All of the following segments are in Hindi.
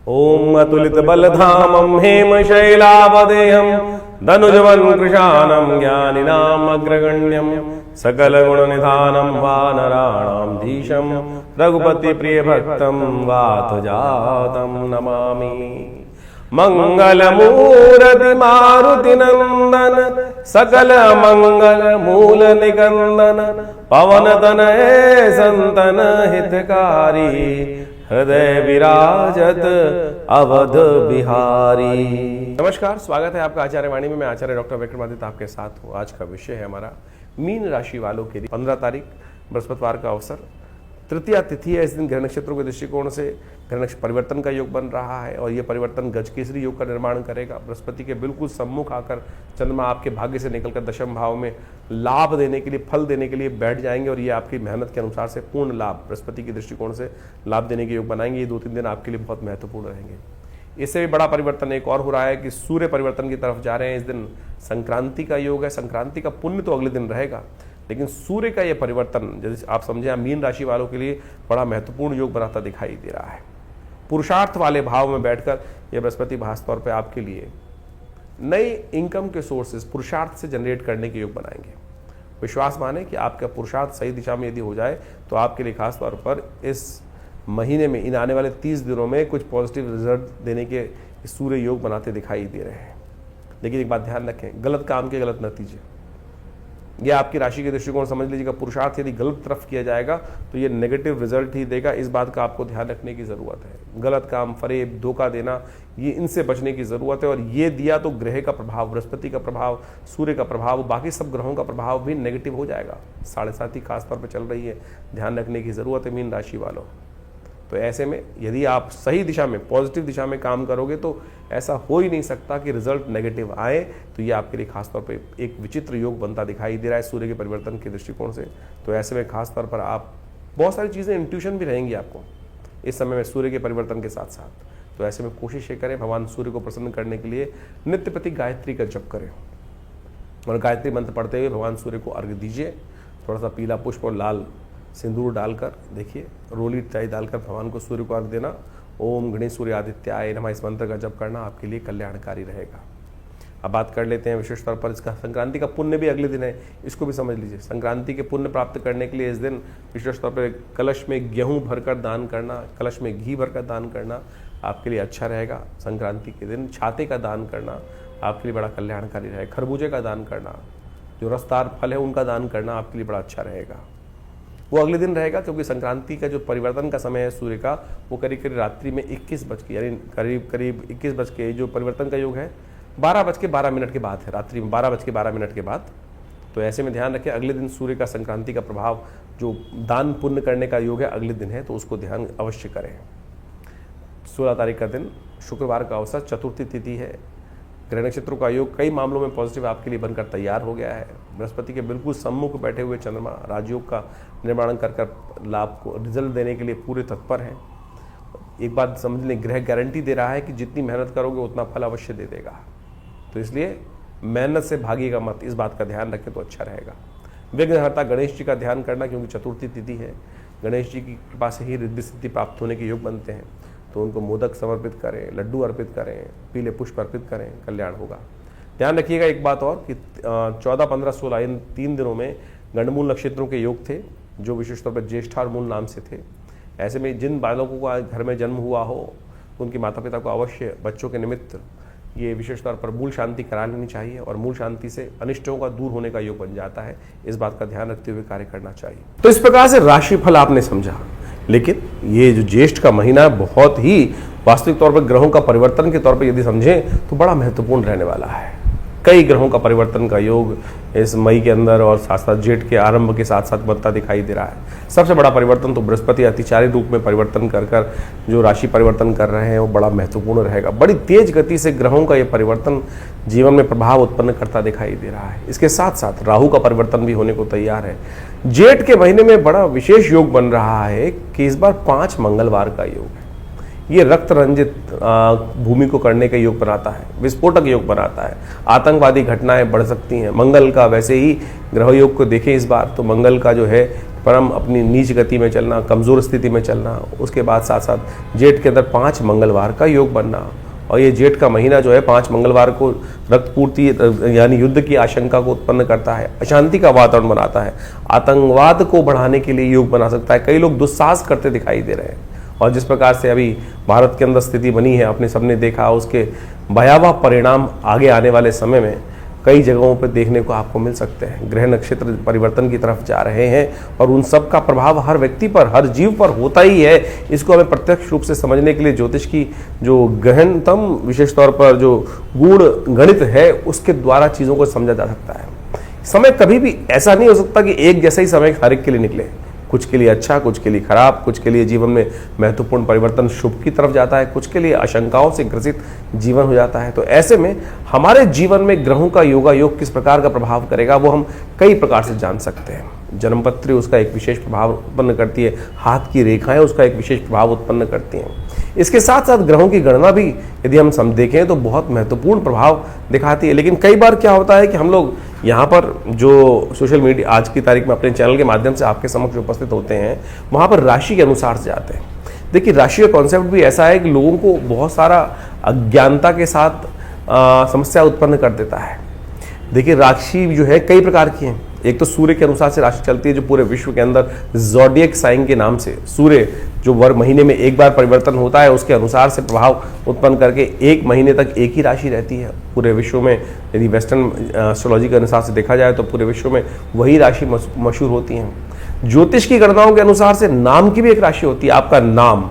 ओम अतुलित बलधामं हेमशैलावदेहं धनुजवन् कृशानं ज्ञानिनाम् अग्रगण्यं सकलगुणनिधानं वानराणां धीशं रघुपति प्रियभक्तं वातजातं नमामि। मंगलमूर्ति मारुति नंदन सकल मंगल मूल निकंदन पवन तनय संतन हितकारी हृदय विराजत अवध बिहारी। नमस्कार, स्वागत है आपका आचार्य वाणी में। मैं आचार्य डॉक्टर विक्रमादित्य आपके साथ हूँ। आज का विषय है हमारा मीन राशि वालों के लिए 15 तारीख बृहस्पतिवार का अवसर, तृतीया तिथि है। इस दिन ग्रह नक्षत्रों के दृष्टिकोण से ग्रह नक्षत्र परिवर्तन का योग बन रहा है और यह परिवर्तन गज केसरी योग का निर्माण करेगा। बृहस्पति के बिल्कुल सम्मुख आकर चंद्रमा आपके भाग्य से निकलकर दशम भाव में लाभ देने के लिए, फल देने के लिए बैठ जाएंगे और ये आपकी मेहनत के अनुसार से पूर्ण लाभ, बृहस्पति के दृष्टिकोण से लाभ देने के योग बनाएंगे। ये 2-3 दिन आपके लिए बहुत महत्वपूर्ण रहेंगे। इससे भी बड़ा परिवर्तन एक और हो रहा है कि सूर्य परिवर्तन की तरफ जा रहे हैं। इस दिन संक्रांति का योग है। संक्रांति का पुण्य तो अगले दिन रहेगा, लेकिन सूर्य का यह परिवर्तन, जैसे आप समझे, मीन राशि वालों के लिए बड़ा महत्वपूर्ण योग बनाता दिखाई दे रहा है। पुरुषार्थ वाले भाव में बैठकर यह बृहस्पति खास तौर पे आपके लिए नई इनकम के सोर्सेज पुरुषार्थ से जनरेट करने के योग बनाएंगे। विश्वास माने कि आपका पुरुषार्थ सही दिशा में यदि हो जाए तो आपके लिए खास तौर पर इस महीने में, इन आने वाले 30 दिनों में कुछ पॉजिटिव रिजल्ट देने के सूर्य योग बनाते दिखाई दे रहे हैं। लेकिन एक बात ध्यान रखें, गलत काम के गलत नतीजे। यह आपकी राशि के दृष्टिकोण समझ लीजिएगा। पुरुषार्थ यदि गलत तरफ किया जाएगा तो ये नेगेटिव रिजल्ट ही देगा। इस बात का आपको ध्यान रखने की जरूरत है। गलत काम, फरेब, धोखा देना, ये इनसे बचने की जरूरत है। और ये दिया तो ग्रह का प्रभाव, बृहस्पति का प्रभाव, सूर्य का प्रभाव, बाकी सब ग्रहों का प्रभाव भी नेगेटिव हो जाएगा। 7.5 खास तौर पर चल रही है, ध्यान रखने की जरूरत है मीन राशि वालों। तो ऐसे में यदि आप सही दिशा में, पॉजिटिव दिशा में काम करोगे तो ऐसा हो ही नहीं सकता कि रिजल्ट नेगेटिव आए। तो ये आपके लिए खासतौर पे एक विचित्र योग बनता दिखाई दे रहा है सूर्य के परिवर्तन के दृष्टिकोण से। तो ऐसे में खासतौर पर आप बहुत सारी चीज़ें, इंट्यूशन भी रहेंगी आपको इस समय में सूर्य के परिवर्तन के साथ साथ। तो ऐसे में कोशिश ये करें, भगवान सूर्य को प्रसन्न करने के लिए नित्य प्रति गायत्री का जप करें और गायत्री मंत्र पढ़ते हुए भगवान सूर्य को अर्घ्य दीजिए। थोड़ा सा पीला पुष्प और लाल सिंदूर डालकर, देखिए, रोली चाय डालकर भगवान को सूर्य को अर्घ देना। ओम गणेश सूर्य आदित्याय नमः, इस मंत्र का जप करना आपके लिए कल्याणकारी रहेगा। अब बात कर लेते हैं विशेष तौर पर इसका संक्रांति का पुण्य भी अगले दिन है, इसको भी समझ लीजिए। संक्रांति के पुण्य प्राप्त करने के लिए इस दिन विशेष तौर पर कलश में गेहूं भरकर दान करना, कलश में घी भरकर दान करना आपके लिए अच्छा रहेगा। संक्रांति के दिन छाते का दान करना आपके लिए बड़ा कल्याणकारी रहेगा। खरबूजे का दान करना, जो रसदार फल है उनका दान करना आपके लिए बड़ा अच्छा रहेगा। वो अगले दिन रहेगा, क्योंकि संक्रांति का जो परिवर्तन का समय है सूर्य का, वो करीब करीब रात्रि में 21 बज के, यानी करीब 21 बज के, जो परिवर्तन का योग है 12:12 के बाद है, रात्रि में 12:12 के बाद। तो ऐसे में ध्यान रखें, अगले दिन सूर्य का संक्रांति का प्रभाव, जो दान पुण्य करने का योग है, अगले दिन है, तो उसको ध्यान अवश्य करें। 16 तारीख का दिन शुक्रवार का अवसर, चतुर्थी तिथि है। ग्रह नक्षत्रों का योग कई मामलों में पॉजिटिव आपके लिए बनकर तैयार हो गया है। बृहस्पति के बिल्कुल सम्मुख बैठे हुए चंद्रमा राजयोग का निर्माण कर लाभ को, रिजल्ट देने के लिए पूरे तत्पर हैं। एक बात समझ लें, ग्रह गारंटी दे रहा है कि जितनी मेहनत करोगे उतना फल अवश्य दे देगा। तो इसलिए मेहनत से भागिएगा मत, इस बात का ध्यान रखें तो अच्छा रहेगा। विघ्नहर्ता गणेश जी का ध्यान करना, क्योंकि चतुर्थी तिथि है। गणेश जी की कृपा से ही रिद्धि सिद्धि प्राप्त होने के योग बनते हैं। तो उनको मोदक समर्पित करें, लड्डू अर्पित करें, पीले पुष्प अर्पित करें, कल्याण होगा। ध्यान रखिएगा एक बात और कि 14, 15, 16 इन 3 दिनों में गंडमूल नक्षत्रों के योग थे, जो विशेष तौर पर ज्येष्ठा और मूल नाम से थे। ऐसे में जिन बालकों का घर में जन्म हुआ हो, तो उनके माता पिता को अवश्य बच्चों के निमित्त ये विशेष तौर पर मूल शांति करा लेनी चाहिए और मूल शांति से अनिष्टों का दूर होने का योग बन जाता है। इस बात का ध्यान रखते हुए कार्य करना चाहिए। तो इस प्रकार से राशिफल आपने समझा, लेकिन ये जो ज्येष्ठ का महीना बहुत ही वास्तविक तौर पर ग्रहों का परिवर्तन के तौर पर यदि समझें तो बड़ा महत्वपूर्ण रहने वाला है। कई ग्रहों का परिवर्तन का योग इस मई के अंदर और साथ साथ जेठ के आरंभ के साथ साथ बनता दिखाई दे रहा है। सबसे बड़ा परिवर्तन तो बृहस्पति अतिचारी रूप में परिवर्तन कर जो राशि परिवर्तन कर रहे हैं वो बड़ा महत्वपूर्ण रहेगा। बड़ी तेज गति से ग्रहों का ये परिवर्तन जीवन में प्रभाव उत्पन्न करता दिखाई दे रहा है। इसके साथ साथ राहु का परिवर्तन भी होने को तैयार है। जेठ के महीने में बड़ा विशेष योग बन रहा है कि इस बार 5 मंगलवार का योग है। ये रक्त रंजित भूमि को करने का योग बनाता है, विस्फोटक योग बनाता है। आतंकवादी घटनाएं बढ़ सकती हैं। मंगल का वैसे ही ग्रह योग को देखें इस बार तो मंगल का जो है परम अपनी नीच गति में चलना, कमज़ोर स्थिति में चलना, उसके बाद साथ साथ जेठ के अंदर 5 मंगलवार का योग बनना। और ये जेठ का महीना जो है 5 मंगलवार को रक्तपूर्ति यानी युद्ध की आशंका को उत्पन्न करता है, अशांति का वातावरण बनाता है, आतंकवाद को बढ़ाने के लिए योग बना सकता है। कई लोग दुस्साहस करते दिखाई दे रहे हैं और जिस प्रकार से अभी भारत के अंदर स्थिति बनी है, आपने सबने देखा, उसके भयावह परिणाम आगे आने वाले समय में कई जगहों पर देखने को आपको मिल सकते हैं। ग्रह नक्षत्र परिवर्तन की तरफ जा रहे हैं और उन सब का प्रभाव हर व्यक्ति पर, हर जीव पर होता ही है। इसको हमें प्रत्यक्ष रूप से समझने के लिए ज्योतिष की जो गहनतम विशेष तौर पर जो गूढ़ गणित है उसके द्वारा चीज़ों को समझा जा सकता है। समय कभी भी ऐसा नहीं हो सकता कि एक जैसा ही समय हर एक के लिए निकले। कुछ के लिए अच्छा, कुछ के लिए खराब, कुछ के लिए जीवन में महत्वपूर्ण परिवर्तन शुभ की तरफ जाता है, कुछ के लिए आशंकाओं से ग्रसित जीवन हो जाता है। तो ऐसे में हमारे जीवन में ग्रहों का योगा योग किस प्रकार का प्रभाव करेगा वो हम कई प्रकार से जान सकते हैं। जन्मपत्री उसका एक विशेष प्रभाव उत्पन्न करती है, हाथ की रेखाएं उसका एक विशेष प्रभाव उत्पन्न करती हैं। इसके साथ साथ ग्रहों की गणना भी यदि हम देखें तो बहुत महत्वपूर्ण प्रभाव दिखाती है। लेकिन कई बार क्या होता है कि हम लोग यहाँ पर जो सोशल मीडिया आज की तारीख में अपने चैनल के माध्यम से आपके समक्ष उपस्थित होते हैं, वहाँ पर राशि के अनुसार से जाते हैं। देखिए, राशि का कॉन्सेप्ट भी ऐसा है कि लोगों को बहुत सारा अज्ञानता के साथ समस्या उत्पन्न कर देता है। देखिए, राशि जो है कई प्रकार की हैं। एक तो सूर्य के अनुसार से राशि चलती है, जो पूरे विश्व के अंदर ज़ोडिएक साइन के नाम से सूर्य जो महीने में एक बार परिवर्तन होता है उसके अनुसार से प्रभाव उत्पन्न करके एक महीने तक एक ही राशि रहती है पूरे विश्व में। यदि वेस्टर्न एस्ट्रोलॉजी के अनुसार से देखा जाए तो पूरे विश्व में वही राशि मशहूर होती हैं। ज्योतिष की गणनाओं के अनुसार से नाम की भी एक राशि होती है। आपका नाम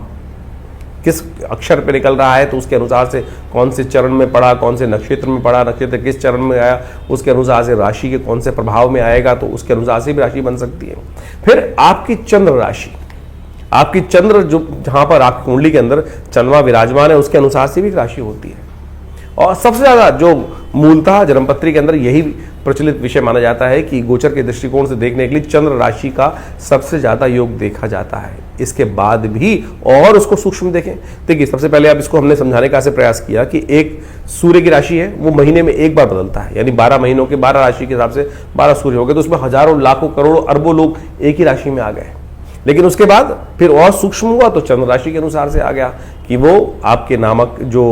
किस अक्षर पे निकल रहा है तो उसके अनुसार से कौन से चरण में पड़ा, कौन से नक्षत्र में पड़ा, नक्षत्र किस चरण में आया, उसके अनुसार से राशि के कौन से प्रभाव में आएगा, तो उसके अनुसार से भी राशि बन सकती है। फिर आपकी चंद्र राशि, आपकी चंद्र जो जहां पर आपकी कुंडली के अंदर चंद्रमा विराजमान है उसके अनुसार से भी राशि होती है। और सबसे ज्यादा जो मूलतः जन्मपत्री के अंदर यही प्रचलित विषय माना जाता है कि गोचर के दृष्टिकोण से देखने के लिए चंद्र राशि का सबसे ज्यादा योग देखा जाता है। इसके बाद भी और उसको सूक्ष्म देखें। देखिए, सबसे पहले आप इसको हमने समझाने का प्रयास किया कि एक सूर्य की राशि है, वो महीने में एक बार बदलता है, यानी 12 महीनों के 12 राशि के हिसाब से 12 सूर्य हो गए, तो उसमें हजारों लाखों करोड़ों अरबों लोग एक ही राशि में आ गए। लेकिन उसके बाद फिर और सूक्ष्म हुआ तो चंद्र राशि के अनुसार से आ गया कि वो आपके नामक जो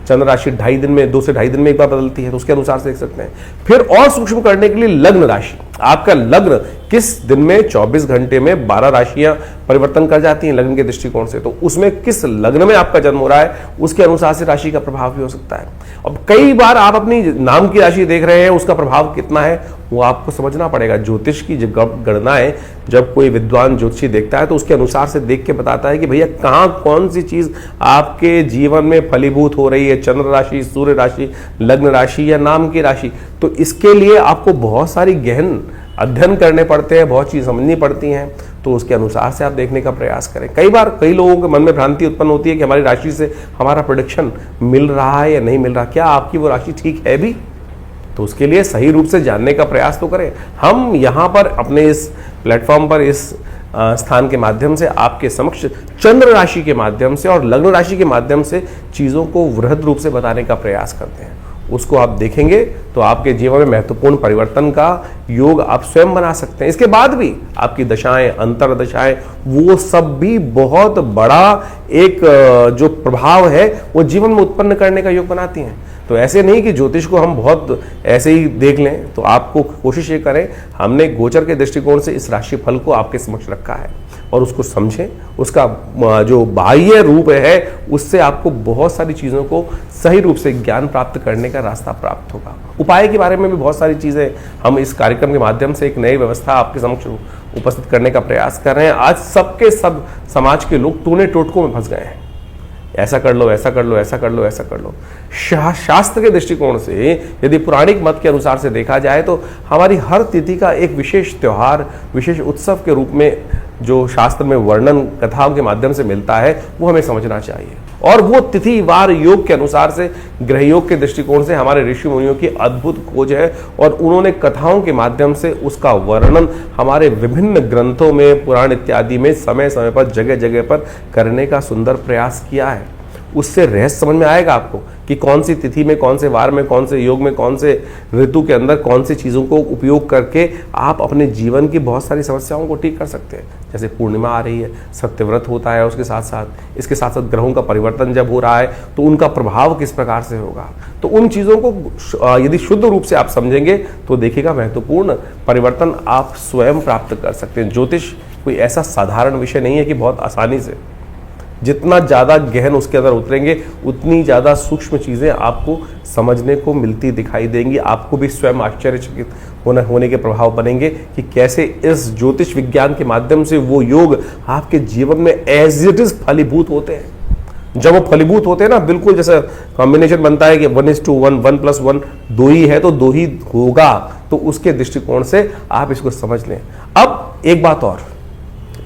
चंद्र राशि 2.5 दिन में 2 से 2.5 दिन में एक बार बदलती है, तो उसके अनुसार से देख सकते हैं। फिर और सूक्ष्म करने के लिए लग्न राशि, आपका लग्न किस दिन में 24 घंटे में 12 राशियां परिवर्तन कर जाती हैं लग्न के दृष्टिकोण से, तो उसमें किस लग्न में आपका जन्म हो रहा है उसके अनुसार से राशि का प्रभाव भी हो सकता है। अब कई बार आप अपनी नाम की राशि देख रहे हैं, उसका प्रभाव कितना है वो आपको समझना पड़ेगा। ज्योतिष की गणनाएं जब कोई विद्वान ज्योतिषी देखता है तो उसके अनुसार से देख के बताता है कि भैया कहाँ कौन सी चीज आपके जीवन में फलीभूत हो रही है, चंद्र राशि, सूर्य राशि, लग्न राशि या नाम की राशि। तो इसके लिए आपको बहुत सारी गहन अध्ययन करने पड़ते हैं, बहुत चीज समझनी पड़ती हैं, तो उसके अनुसार से आप देखने का प्रयास करें। कई बार कई लोगों के मन में भ्रांति उत्पन्न होती है कि हमारी राशि से हमारा प्रेडिक्शन मिल रहा है या नहीं मिल रहा, क्या आपकी वो राशि ठीक है भी, तो उसके लिए सही रूप से जानने का प्रयास तो करें। हम यहाँ पर अपने इस प्लेटफॉर्म पर इस स्थान के माध्यम से आपके समक्ष चंद्र राशि के माध्यम से और लग्न राशि के माध्यम से चीज़ों को वृहद रूप से बताने का प्रयास करते हैं। उसको आप देखेंगे तो आपके जीवन में महत्वपूर्ण परिवर्तन का योग आप स्वयं बना सकते हैं। इसके बाद भी आपकी दशाएं, अंतर दशाएं, वो सब भी बहुत बड़ा एक जो प्रभाव है वो जीवन में उत्पन्न करने का योग बनाती हैं। तो ऐसे नहीं कि ज्योतिष को हम बहुत ऐसे ही देख लें, तो आपको कोशिश ये करें, हमने गोचर के दृष्टिकोण से इस राशि फल को आपके समक्ष रखा है और उसको समझें। उसका जो बाह्य रूप है उससे आपको बहुत सारी चीज़ों को सही रूप से ज्ञान प्राप्त करने का रास्ता प्राप्त होगा। उपाय के बारे में भी बहुत सारी चीज़ें हम इस कार्यक्रम के माध्यम से एक नई व्यवस्था आपके समक्ष उपस्थित करने का प्रयास कर रहे हैं। आज सबके सब समाज के लोग टूने टोटकों में फंस गए हैं, ऐसा कर लो, ऐसा कर लो, ऐसा कर लो, ऐसा कर लो। शास्त्र के दृष्टिकोण से यदि पौराणिक मत के अनुसार से देखा जाए तो हमारी हर तिथि का एक विशेष त्योहार, विशेष उत्सव के रूप में जो शास्त्र में वर्णन कथाओं के माध्यम से मिलता है वो हमें समझना चाहिए। और वो तिथि वार योग के अनुसार से ग्रह योग के दृष्टिकोण से हमारे ऋषि मुनियों की अद्भुत खोज है और उन्होंने कथाओं के माध्यम से उसका वर्णन हमारे विभिन्न ग्रंथों में, पुराण इत्यादि में समय समय पर, जगह जगह पर करने का सुंदर प्रयास किया है। उससे रहस्य समझ में आएगा आपको कि कौन सी तिथि में, कौन से वार में, कौन से योग में, कौन से ऋतु के अंदर कौन सी चीज़ों को उपयोग करके आप अपने जीवन की बहुत सारी समस्याओं को ठीक कर सकते हैं। जैसे पूर्णिमा आ रही है, सत्यव्रत होता है, उसके साथ साथ इसके साथ साथ ग्रहों का परिवर्तन जब हो रहा है तो उनका प्रभाव किस प्रकार से होगा। तो उन चीज़ों को यदि शुद्ध रूप से आप समझेंगे तो देखिएगा महत्वपूर्ण परिवर्तन आप स्वयं प्राप्त कर सकते हैं। ज्योतिष कोई ऐसा साधारण विषय नहीं है कि बहुत आसानी से, जितना ज़्यादा गहन उसके अंदर उतरेंगे उतनी ज़्यादा सूक्ष्म चीज़ें आपको समझने को मिलती दिखाई देंगी। आपको भी स्वयं आश्चर्यचकित होने के प्रभाव बनेंगे कि कैसे इस ज्योतिष विज्ञान के माध्यम से वो योग आपके जीवन में एज इट इज फलीभूत होते हैं। जब वो फलीभूत होते हैं ना, बिल्कुल जैसे कॉम्बिनेशन बनता है कि 1:1, 1+1 2 ही है तो 2 ही होगा, तो उसके दृष्टिकोण से आप इसको समझ लें। अब एक बात और,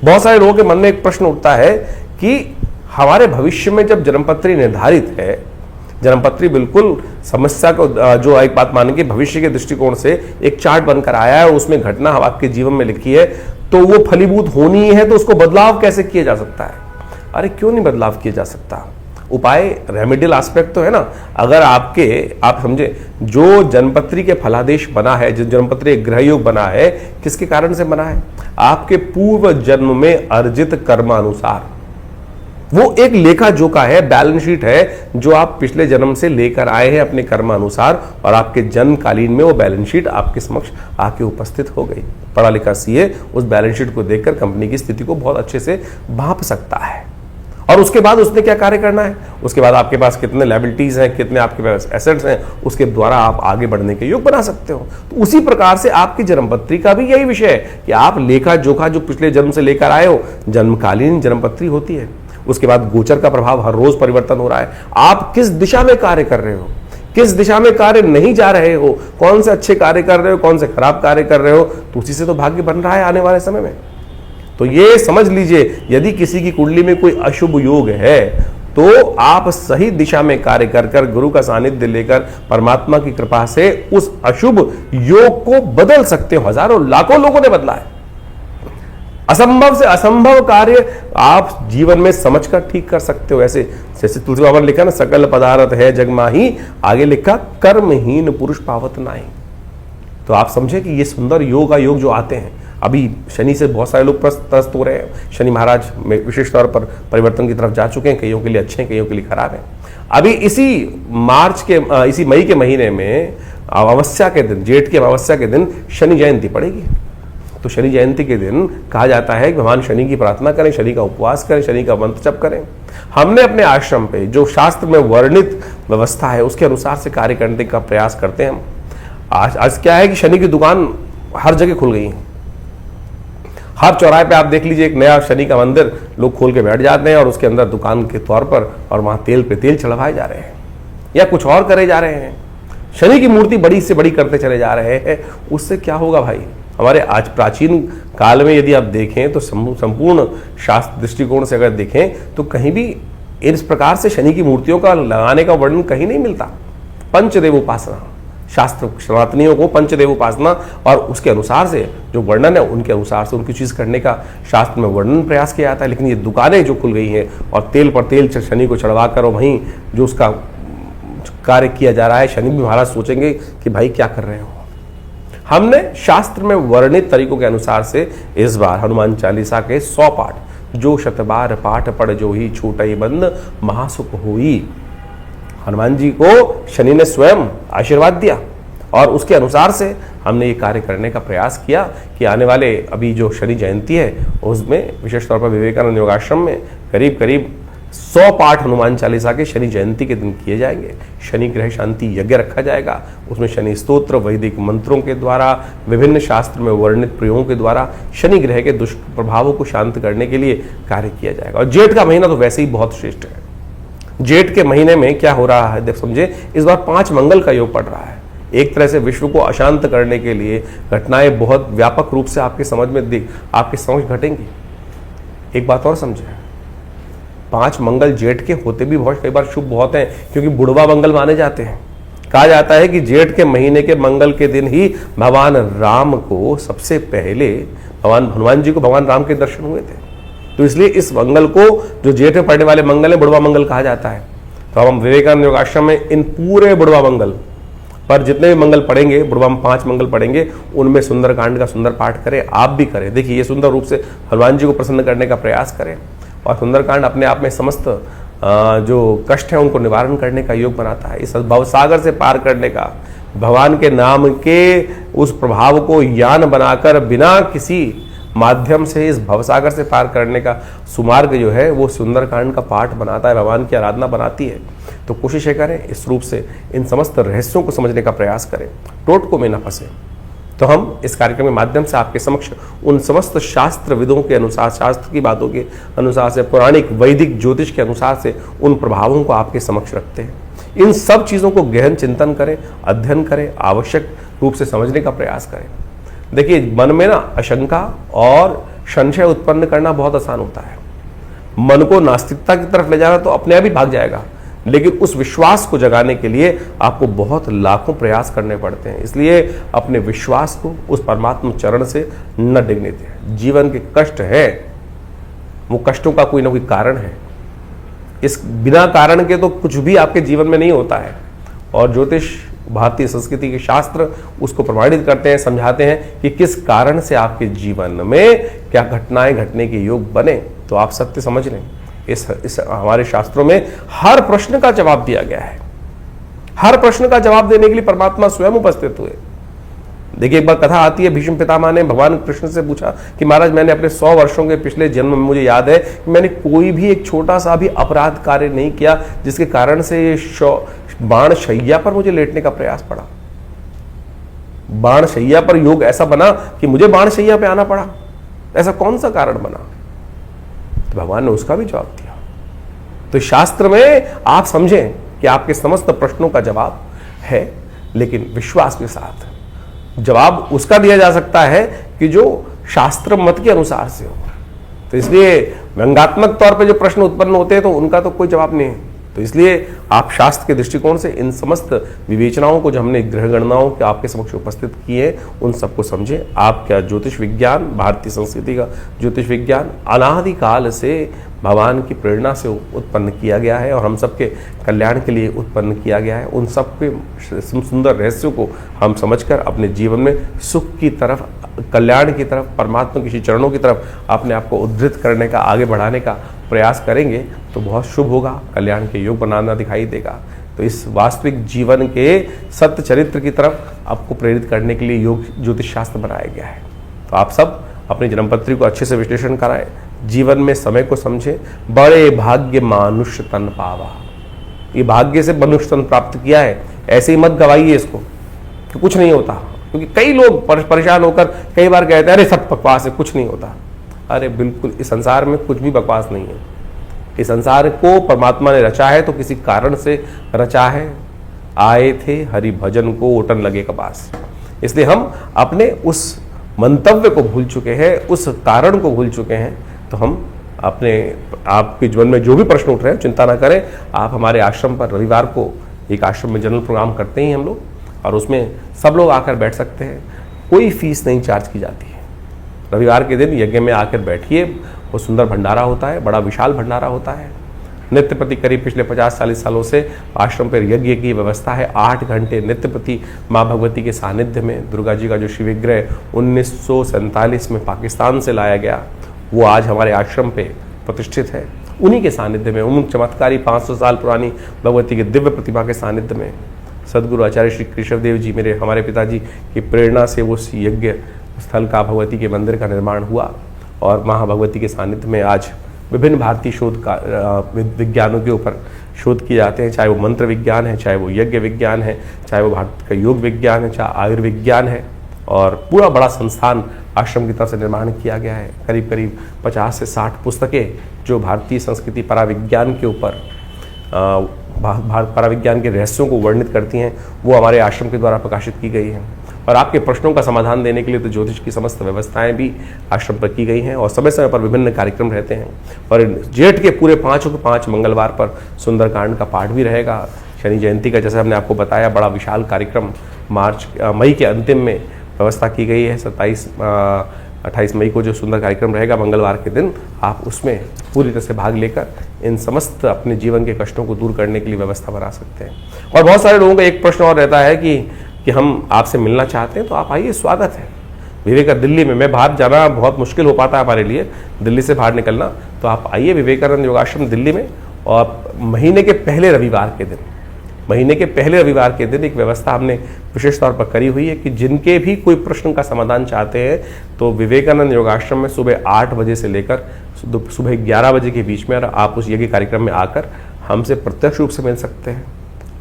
बहुत सारे लोगों के मन में एक प्रश्न उठता है कि हमारे भविष्य में जब जन्मपत्री निर्धारित है, जन्मपत्री बिल्कुल समस्या को जो एक बात मानेंगे भविष्य के दृष्टिकोण से एक चार्ट बनकर आया है और उसमें घटना आपके जीवन में लिखी है, तो वो फलीभूत होनी है, तो उसको बदलाव कैसे किया जा सकता है? अरे क्यों नहीं बदलाव किया जा सकता? उपाय रेमेडियल एस्पेक्ट तो है ना। अगर आप समझे जो जन्मपत्री के फलादेश बना है, जो जन्मपत्री ग्रह योग बना है, किसके कारण से बना है? आपके पूर्व जन्म में अर्जित कर्मानुसार। वो एक लेखा जोखा है, बैलेंस शीट है जो आप पिछले जन्म से लेकर आए हैं अपने कर्मानुसार, और आपके जन्मकालीन में वो बैलेंस शीट आपके समक्ष आके उपस्थित हो गई। पढ़ा लिखा सीए उस बैलेंस शीट को देखकर कंपनी की स्थिति को बहुत अच्छे से भांप सकता है। और उसके बाद उसने क्या कार्य करना है, उसके बाद आपके पास कितने लायबिलिटीज हैं, कितने आपके पास एसेट्स हैं, उसके द्वारा आप आगे बढ़ने के योग बना सकते हो। तो उसी प्रकार से आपकी जन्मपत्री का भी यही विषय है कि आप लेखा जोखा जो पिछले जन्म से लेकर आए हो, जन्मकालीन जन्मपत्री होती है। उसके बाद गोचर का प्रभाव, हर रोज परिवर्तन हो रहा है। आप किस दिशा में कार्य कर रहे हो, किस दिशा में कार्य नहीं जा रहे हो, कौन से अच्छे कार्य कर रहे हो, कौन से खराब कार्य कर रहे हो, तो उसी से तो भाग्य बन रहा है आने वाले समय में। तो ये समझ लीजिए, यदि किसी की कुंडली में कोई अशुभ योग है तो आप सही दिशा में कार्य कर गुरु का सानिध्य लेकर परमात्मा की कृपा से उस अशुभ योग को बदल सकते हो। हजारों लाखों लोगों ने बदला है। असंभव से असंभव कार्य आप जीवन में समझकर ठीक कर सकते हो। ऐसे जैसे तुलसी बाबा ने लिखा ना, सकल पदार्थ है जग माही, आगे लिखा कर्महीन पुरुष पावत नाही। तो आप समझे कि ये सुंदर योग जो आते हैं, अभी शनि से बहुत सारे लोग त्रस्त हो रहे हैं। शनि महाराज विशेष तौर पर परिवर्तन की तरफ जा चुके हैं, कईयों के लिए अच्छे हैं, कईयों के लिए खराब हैं। अभी इसी मई के महीने में अमावस्या के दिन, जेठ की अमावस्या के दिन शनि जयंती पड़ेगी। तो शनि जयंती के दिन कहा जाता है कि भगवान शनि की प्रार्थना करें, शनि का उपवास करें, शनि का मंत्र जप करें। हमने अपने आश्रम पे जो शास्त्र में वर्णित व्यवस्था है उसके अनुसार से कार्य करने का प्रयास करते हैं हम। आज क्या है कि शनि की दुकान हर जगह खुल गई है। हर चौराहे पे आप देख लीजिए एक नया शनि का मंदिर लोग खोल के बैठ जाते हैं और उसके अंदर दुकान के तौर पर, और वहां तेल पे तेल चढ़वाए जा रहे हैं या कुछ और करे जा रहे हैं। शनि की मूर्ति बड़ी से बड़ी करते चले जा रहे हैं। उससे क्या होगा भाई? हमारे आज प्राचीन काल में यदि आप देखें तो संपूर्ण शास्त्र दृष्टिकोण से अगर देखें तो कहीं भी इस प्रकार से शनि की मूर्तियों का लगाने का वर्णन कहीं नहीं मिलता। पंचदेव उपासना, शास्त्र सनातनियों को पंचदेव उपासना और उसके अनुसार से जो वर्णन है उनके अनुसार से उनकी चीज करने का शास्त्र में वर्णन प्रयास किया जाता है। लेकिन ये दुकानें जो खुल गई हैं और तेल पर तेल शनि को चढ़वा कर और वहीं जो उसका कार्य किया जा रहा है, शनि भी महाराज सोचेंगे कि भाई क्या कर रहे हो। हमने शास्त्र में वर्णित तरीकों के अनुसार से इस बार हनुमान चालीसा के 100 पाठ, जो शतबार पाठ पढ़ जो ही छूटई बंद महासुख हुई, हनुमान जी को शनि ने स्वयं आशीर्वाद दिया और उसके अनुसार से हमने ये कार्य करने का प्रयास किया कि आने वाले अभी जो शनि जयंती है उसमें विशेष तौर पर विवेकानंद योगाश्रम में करीब करीब 100 पाठ हनुमान चालीसा के शनि जयंती के दिन किए जाएंगे। शनि ग्रह शांति यज्ञ रखा जाएगा, उसमें शनि स्तोत्र वैदिक मंत्रों के द्वारा, विभिन्न शास्त्र में वर्णित प्रयोगों के द्वारा शनि ग्रह के दुष्प्रभावों को शांत करने के लिए कार्य किया जाएगा। और जेठ का महीना तो वैसे ही बहुत श्रेष्ठ है। जेठ के महीने में क्या हो रहा है, देख समझे, इस बार 5 मंगल का योग पड़ रहा है। एक तरह से विश्व को अशांत करने के लिए घटनाएं बहुत व्यापक रूप से आपके समझ घटेंगी। एक बात और समझे, 5 मंगल जेठ के होते भी बहुत कई बार शुभ बहुत हैं, क्योंकि बुढ़वा मंगल माने जाते हैं। कहा जाता है कि जेठ के महीने के मंगल के दिन ही भगवान राम को सबसे पहले भगवान हनुमान जी को भगवान राम के दर्शन हुए थे। तो इसलिए इस मंगल को, जो जेठ में पड़ने वाले मंगल है, बुढ़वा मंगल कहा जाता है। तो हम विवेकानंद योगाश्रम में इन पूरे बुढ़वा मंगल पर जितने भी मंगल पढ़ेंगे, बुढ़वा में 5 मंगल पढ़ेंगे, उनमें सुंदरकांड का सुंदर पाठ करें, आप भी करें। देखिए ये सुंदर रूप से हनुमान जी को प्रसन्न करने का प्रयास करें। और सुंदरकांड अपने आप में समस्त जो कष्ट है उनको निवारण करने का योग बनाता है। इस भवसागर से पार करने का, भगवान के नाम के उस प्रभाव को यान बनाकर बिना किसी माध्यम से इस भवसागर से पार करने का सुमार्ग जो है वो सुंदरकांड का पाठ बनाता है, भगवान की आराधना बनाती है। तो कोशिश करें इस रूप से इन समस्त रहस्यों को समझने का प्रयास करें, टोटकों में न फंसे। तो हम इस कार्यक्रम के माध्यम से आपके समक्ष उन समस्त शास्त्र विदों के अनुसार, शास्त्र की बातों के अनुसार से, पौराणिक वैदिक ज्योतिष के अनुसार से उन प्रभावों को आपके समक्ष रखते हैं। इन सब चीज़ों को गहन चिंतन करें, अध्ययन करें, आवश्यक रूप से समझने का प्रयास करें। देखिए मन में ना आशंका और संशय उत्पन्न करना बहुत आसान होता है। मन को नास्तिकता की तरफ ले जाना तो अपने आप ही भाग जाएगा, लेकिन उस विश्वास को जगाने के लिए आपको बहुत लाखों प्रयास करने पड़ते हैं। इसलिए अपने विश्वास को उस परमात्मा चरण से न डिगने दें। जीवन के कष्ट हैं, वो कष्टों का कोई ना कोई कारण है। इस बिना कारण के तो कुछ भी आपके जीवन में नहीं होता है। और ज्योतिष, भारतीय संस्कृति के शास्त्र उसको प्रमाणित करते हैं, समझाते हैं कि किस कारण से आपके जीवन में क्या घटनाएं घटने के योग बने। तो आप सत्य समझ लें, इस हमारे शास्त्रों में हर प्रश्न का जवाब दिया गया है। हर प्रश्न का जवाब देने के लिए परमात्मा स्वयं उपस्थित हुए। देखिए एक बार कथा आती है, भीष्म पितामह ने भगवान कृष्ण से पूछा कि महाराज मैंने अपने 100 वर्षों के पिछले जन्म में मुझे याद है कि मैंने कोई भी एक छोटा सा भी अपराध कार्य नहीं किया जिसके कारण से ये बाण शैया पर मुझे लेटने का प्रयास पड़ा। बाण शैया पर योग ऐसा बना कि मुझे बाण शैया पे आना पड़ा, ऐसा कौन सा कारण बना? तो भगवान ने उसका भी जवाब दिया। तो शास्त्र में आप समझें कि आपके समस्त प्रश्नों का जवाब है, लेकिन विश्वास के साथ जवाब उसका दिया जा सकता है कि जो शास्त्र मत के अनुसार से हो। तो इसलिए व्यंग्यात्मक तौर पे जो प्रश्न उत्पन्न होते हैं तो उनका तो कोई जवाब नहीं है। तो इसलिए आप शास्त्र के दृष्टिकोण से इन समस्त विवेचनाओं को जो हमने ग्रह गणनाओं के आपके समक्ष उपस्थित किए उन सबको समझे। आपका ज्योतिष विज्ञान, भारतीय संस्कृति का ज्योतिष विज्ञान अनादिकाल से भगवान की प्रेरणा से उत्पन्न किया गया है और हम सबके कल्याण के लिए उत्पन्न किया गया है। उन सब के सुंदर रहस्यों को हम समझकर अपने जीवन में सुख की तरफ, कल्याण की तरफ, परमात्मा के चरणों की तरफ अपने आप को उद्धृत करने का, आगे बढ़ाने का प्रयास करेंगे तो बहुत शुभ होगा, कल्याण के योग बनाना दिखाई देगा। तो इस वास्तविक जीवन के सत्य चरित्र की तरफ आपको प्रेरित करने के लिए योग ज्योतिष शास्त्र बनाया गया है। तो आप सब अपनी जन्मपत्री को अच्छे से विश्लेषण कराएं, जीवन में समय को समझें। बड़े भाग्य मानुष्य तन पावा, ये भाग्य से मनुष्य तन प्राप्त किया है, ऐसे ही मत गवाइए इसको कि कुछ नहीं होता। क्योंकि कई लोग परेशान होकर कई बार कहते हैं अरे सब बकवास है, कुछ नहीं होता। अरे बिल्कुल, इस संसार में कुछ भी बकवास नहीं है। इस संसार को परमात्मा ने रचा है तो किसी कारण से रचा है। आए थे हरि भजन को ओटन लगे कपास। इसलिए हम अपने उस मंतव्य को भूल चुके हैं, उस कारण को भूल चुके हैं। तो हम अपने आपके जीवन में जो भी प्रश्न उठ रहे हैं चिंता ना करें। आप हमारे आश्रम पर रविवार को एक आश्रम में जनरल प्रोग्राम करते हैं हम लोग, और उसमें सब लोग आकर बैठ सकते हैं, कोई फीस नहीं चार्ज की जाती है। रविवार के दिन यज्ञ में आकर बैठिए, वो सुंदर भंडारा होता है, बड़ा विशाल भंडारा होता है। नित्य प्रति करीब पिछले 50-40 सालों से आश्रम पर यज्ञ की व्यवस्था है। 8 घंटे नित्य प्रति माँ भगवती के सानिध्य में दुर्गा जी का जो शिव विग्रह 1947 में पाकिस्तान से लाया गया, वो आज हमारे आश्रम पे प्रतिष्ठित है। उन्हीं के सानिध्य में, उन चमत्कारी 500 साल पुरानी भगवती के दिव्य प्रतिमा के सानिध्य में सदगुरु आचार्य श्री केशवदेव जी, हमारे पिताजी की प्रेरणा से वो यज्ञ स्थल का, भगवती के मंदिर का निर्माण हुआ। और महाभगवती के सानिध्य में आज विभिन्न भारतीय शोध का विज्ञानों के ऊपर शोध किए जाते हैं, चाहे वो मंत्र विज्ञान है, चाहे वो यज्ञ विज्ञान है, चाहे वो भारत का योग विज्ञान है, चाहे आयुर्विज्ञान है। और पूरा बड़ा संस्थान आश्रम की तरफ से निर्माण किया गया है। करीब करीब 50 से 60 पुस्तकें जो भारतीय संस्कृति पराविज्ञान के ऊपर, पराविज्ञान के रहस्यों को वर्णित करती हैं, वो हमारे आश्रम के द्वारा प्रकाशित की गई हैं। और आपके प्रश्नों का समाधान देने के लिए तो ज्योतिष की समस्त व्यवस्थाएं भी आश्रम पर की गई हैं और समय समय पर विभिन्न कार्यक्रम रहते हैं। और जेठ के पूरे 5 मंगलवार पर सुंदरकांड का पाठ भी रहेगा। शनि जयंती का, जैसे हमने आपको बताया, बड़ा विशाल कार्यक्रम मई के अंतिम में व्यवस्था की गई है। 27 28 मई को जो सुंदर कार्यक्रम रहेगा मंगलवार के दिन, आप उसमें पूरी तरह से भाग लेकर इन समस्त अपने जीवन के कष्टों को दूर करने के लिए व्यवस्था बना सकते हैं। और बहुत सारे लोगों का एक प्रश्न और रहता है कि हम आपसे मिलना चाहते हैं, तो आप आइए, स्वागत है। विवेकानंद दिल्ली में, मैं बाहर जाना बहुत मुश्किल हो पाता है हमारे लिए, दिल्ली से बाहर निकलना, तो आप आइए विवेकानंद योगाश्रम दिल्ली में। और महीने के पहले रविवार के दिन एक व्यवस्था हमने विशेष तौर पर करी हुई है कि जिनके भी कोई प्रश्न का समाधान चाहते हैं, तो विवेकानंद योगाश्रम में सुबह 8 बजे से लेकर सुबह 11 बजे के बीच में आप उस यज्ञ कार्यक्रम में आकर हमसे प्रत्यक्ष रूप से मिल सकते हैं,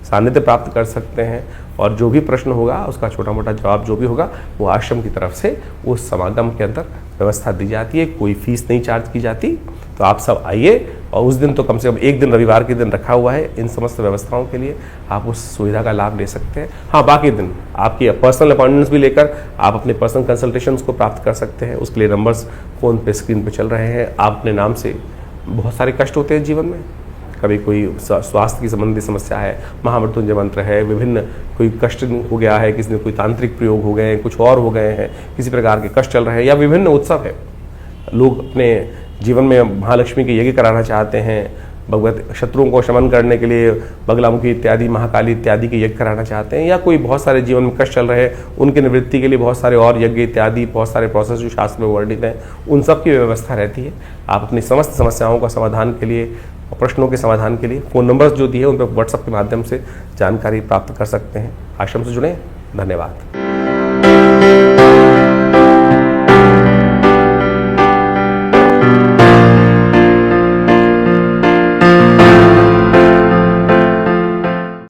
सानिध्य प्राप्त कर सकते हैं, और जो भी प्रश्न होगा उसका छोटा मोटा जवाब जो भी होगा वो आश्रम की तरफ से उस समागम के अंदर व्यवस्था दी जाती है। कोई फीस नहीं चार्ज की जाती। तो आप सब आइए, और उस दिन तो कम से कम एक दिन रविवार के दिन रखा हुआ है इन समस्त व्यवस्थाओं के लिए, आप उस सुविधा का लाभ ले सकते हैं। हाँ, बाकी दिन आपकी पर्सनल अपॉइंटमेंट्स भी लेकर आप अपने पर्सनल कंसल्टेशंस को प्राप्त कर सकते हैं। उसके लिए नंबर्स फ़ोन पे स्क्रीन पे चल रहे हैं। आप अपने नाम से, बहुत सारे कष्ट होते हैं जीवन में, कभी कोई स्वास्थ्य की संबंधी समस्या है, महामृत्युंजय मंत्र है, विभिन्न कोई कष्ट हो गया है, किसी ने कोई तांत्रिक प्रयोग हो गए हैं, कुछ और हो गए हैं, किसी प्रकार के कष्ट चल रहे हैं, या विभिन्न उत्सव है, लोग अपने जीवन में महालक्ष्मी के यज्ञ कराना चाहते हैं, भगवत शत्रुओं को शमन करने के लिए बगलामुखी इत्यादि, महाकाली इत्यादि के यज्ञ कराना चाहते हैं, या कोई बहुत सारे जीवन में कष्ट चल रहे हैं उनके निवृत्ति के लिए बहुत सारे और यज्ञ इत्यादि, बहुत सारे प्रोसेस जो शास्त्र में वर्णित हैं, उन सब की व्यवस्था रहती है। आप अपनी समस्त समस्याओं का समाधान के लिए, प्रश्नों के समाधान के लिए फ़ोन नंबर्स जो दिए उन पर व्हाट्सएप के माध्यम से जानकारी प्राप्त कर सकते हैं। आश्रम से जुड़ें। धन्यवाद।